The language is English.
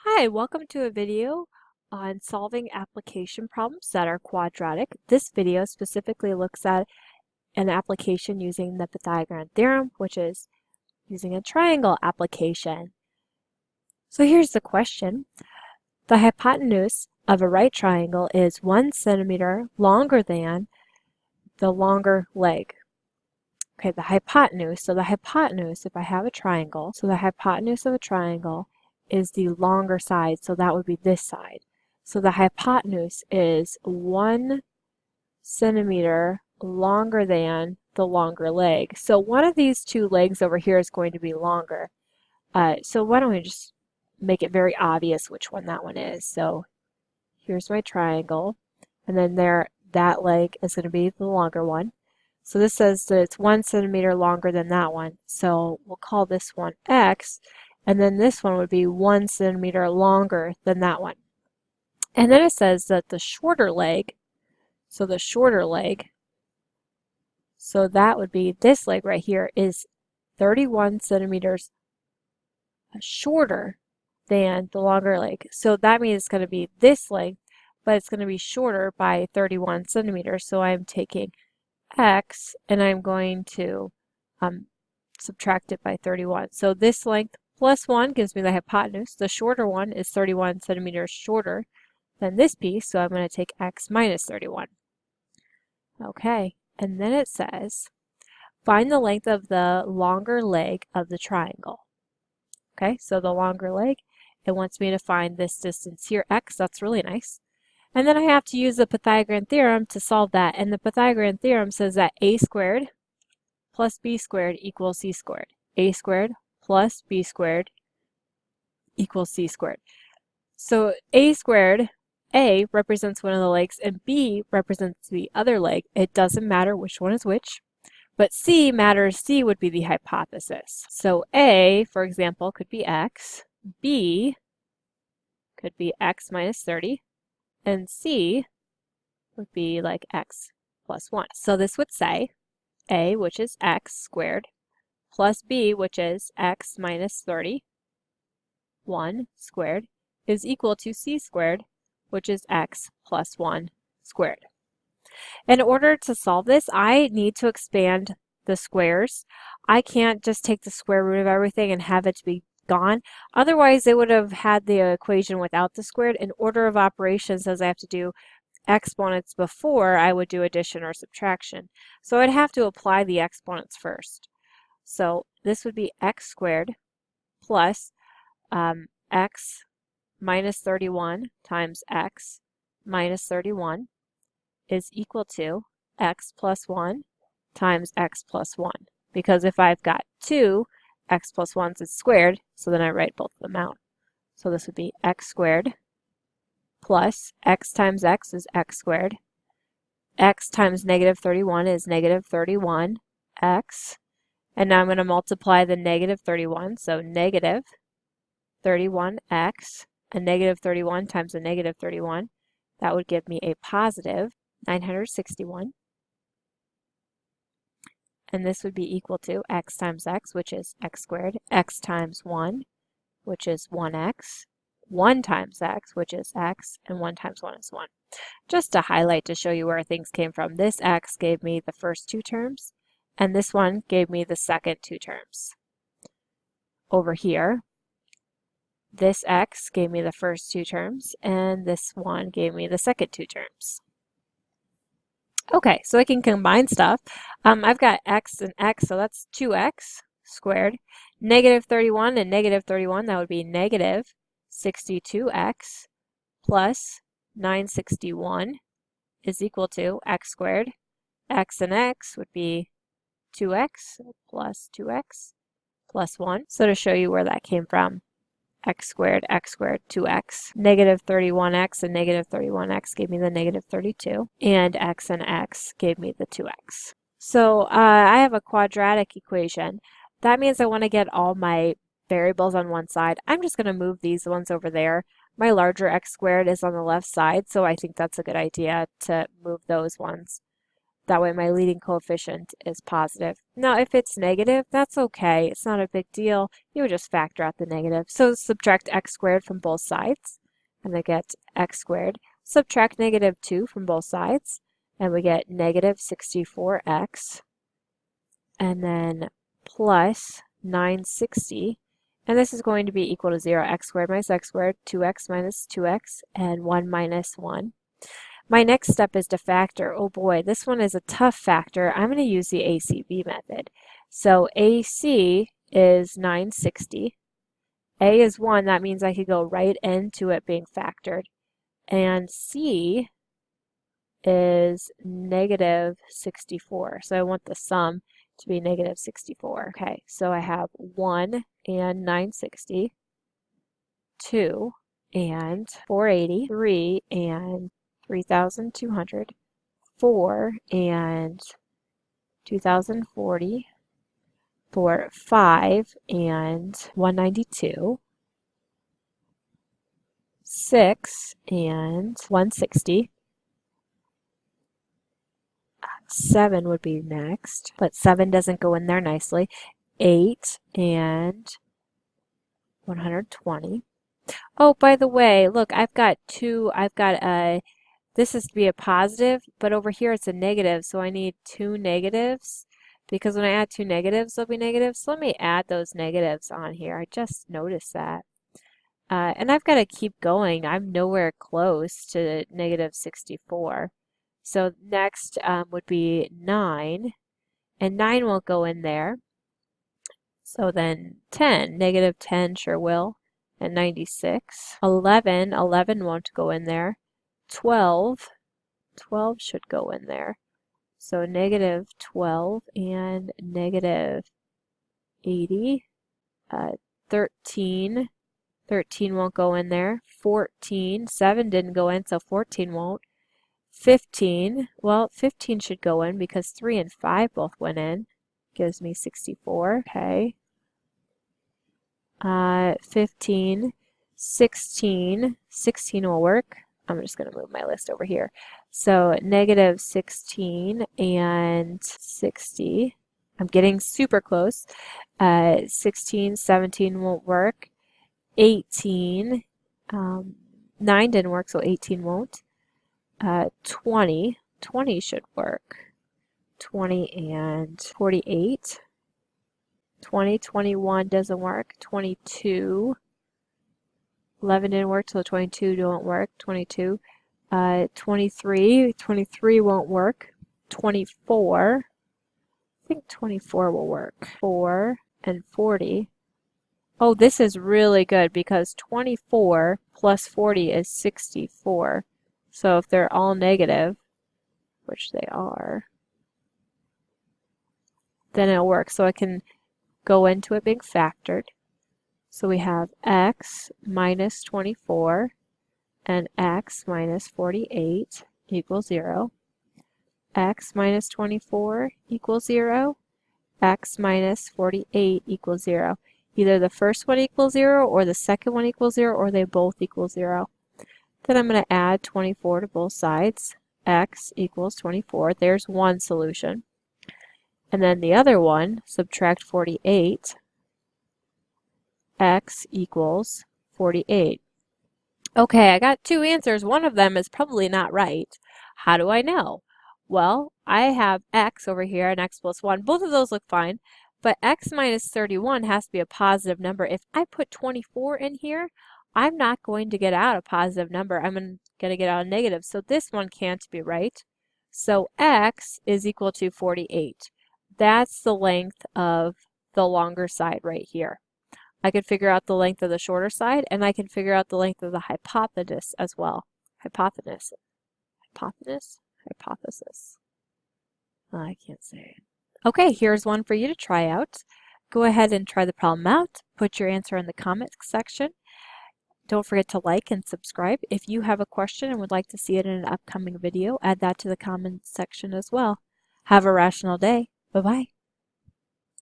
Hi, welcome to a video on solving application problems that are quadratic. This video specifically looks at an application using the Pythagorean Theorem, which is using a triangle application. So here's the question. The hypotenuse of a right triangle is 1 centimeter longer than the longer leg. Okay, the hypotenuse. So the hypotenuse, if I have a triangle, so the hypotenuse of a triangle is the longer side, so that would be this side. So the hypotenuse is 1 centimeter longer than the longer leg. So one of these two legs over here is going to be longer. So why don't we just make it very obvious which one that one is. So here's my triangle, and then that leg is going to be the longer one. So this says that it's 1 centimeter longer than that one. So we'll call this one X, and then this one would be 1 centimeter longer than that one. And then it says that the shorter leg, so the shorter leg, so that would be this leg right here, is 31 centimeters shorter than the longer leg. So that means it's going to be this leg, but it's going to be shorter by 31 centimeters. So I'm taking X and I'm going to subtract it by 31. So this length plus 1 gives me the hypotenuse. The shorter one is 31 centimeters shorter than this piece, so I'm going to take X minus 31. Okay, and then it says, find the length of the longer leg of the triangle. Okay, so the longer leg, it wants me to find this distance here, X. That's really nice. And then I have to use the Pythagorean theorem to solve that. And the Pythagorean theorem says that a squared plus b squared equals c squared. A squared plus b squared equals c squared. So a squared, A represents one of the legs and B represents the other leg. It doesn't matter which one is which, but C matters. C would be the hypothesis. So A, for example, could be X, B could be X minus 30, and C would be like X plus 1. So this would say A, which is X squared, plus B, which is X minus 30, 1 squared, is equal to C squared, which is X plus 1 squared. In order to solve this, I need to expand the squares. I can't just take the square root of everything and have it to be gone. Otherwise, it would have had the equation without the squared. In order of operations, says I have to do exponents before I would do addition or subtraction. So I'd have to apply the exponents first. So this would be X squared plus X minus 31 times X minus 31 is equal to X plus 1 times X plus 1. Because if I've got 2 X plus 1s, it's squared, so then I write both of them out. So this would be X squared plus X times X is X squared. X times negative 31 is negative 31X. And now I'm going to multiply the negative 31, so negative 31X, and negative 31 times a negative 31. That would give me a positive 961. And this would be equal to X times X, which is X squared, X times 1, which is 1X, 1 times X, which is X, and 1 times 1 is 1. Just to highlight to show you where things came from, this X gave me the first two terms, and this one gave me the second two terms. Over here, this X gave me the first two terms, and this one gave me the second two terms. Okay, so I can combine stuff. I've got X and X, so that's 2X squared. Negative 31 and negative 31, that would be negative 62X plus 961 is equal to X squared. X and X would be 2X plus 2X plus 1. So to show you where that came from, X squared, 2X. Negative 31X and negative 31X gave me the negative 32. And X and X gave me the 2X. So I have a quadratic equation. That means I want to get all my variables on one side. I'm just going to move these ones over there. My larger X squared is on the left side, so I think that's a good idea to move those ones. That way my leading coefficient is positive. Now if it's negative, that's okay. It's not a big deal. You would just factor out the negative. So subtract x squared from both sides, and I get x squared. Subtract negative 2 from both sides, and we get negative 64x. And then plus 960. And this is going to be equal to 0. X squared minus x squared, 2x minus 2x, and 1 minus 1. My next step is to factor. Oh boy, this one is a tough factor. I'm going to use the ACB method. So AC is 960. A is 1. That means I could go right into it being factored. And C is negative 64. So I want the sum to be negative 64. Okay, so I have 1 and 960, 2 and 480, 3 and 3,200, 4 and 2,040, 5 and 192, 6 and 160, 7 would be next, but 7 doesn't go in there nicely, 8 and 120. Oh, by the way, look, I've got this is to be a positive, but over here it's a negative, so I need 2 negatives, because when I add 2 negatives, they'll be negatives. So let me add those negatives on here. I just noticed that. And I've got to keep going. I'm nowhere close to negative 64. So next would be 9, and 9 won't go in there. So then 10, negative 10 sure will, and 96. 11 won't go in there. 12 should go in there. So negative 12 and negative 80. 13 won't go in there. 14, 7 didn't go in, so 14 won't. 15, well, 15 should go in because 3 and 5 both went in. Gives me 64, okay. 15, 16 will work. I'm just going to move my list over here. So negative 16 and 60. I'm getting super close. 16, 17 won't work. 18, 9 didn't work, so 18 won't. 20 should work. 20 and 48. 21 doesn't work. 22. 11 didn't work, so 22 don't work. 22. 23 won't work. 24. I think 24 will work. 4 and 40. Oh, this is really good because 24 plus 40 is 64. So if they're all negative, which they are, then it'll work. So I can go into it being factored. So we have x minus 24 and x minus 48 equals 0. X minus 24 equals 0. X minus 48 equals 0. Either the first one equals 0 or the second one equals 0 or they both equal 0. Then I'm going to add 24 to both sides. X equals 24. There's one solution. And then the other one, subtract 48. X equals 48. Okay, I got two answers. One of them is probably not right. How do I know? Well, I have x over here and x plus 1. Both of those look fine, but x minus 31 has to be a positive number. If I put 24 in here, I'm not going to get out a positive number. I'm going to get out a negative. So this one can't be right. So x is equal to 48. That's the length of the longer side right here. I could figure out the length of the shorter side, and I can figure out the length of the hypotenuse as well. Hypothesis. I can't say it. Okay, here's one for you to try out. Go ahead and try the problem out. Put your answer in the comments section. Don't forget to like and subscribe. If you have a question and would like to see it in an upcoming video, add that to the comments section as well. Have a rational day. Bye-bye.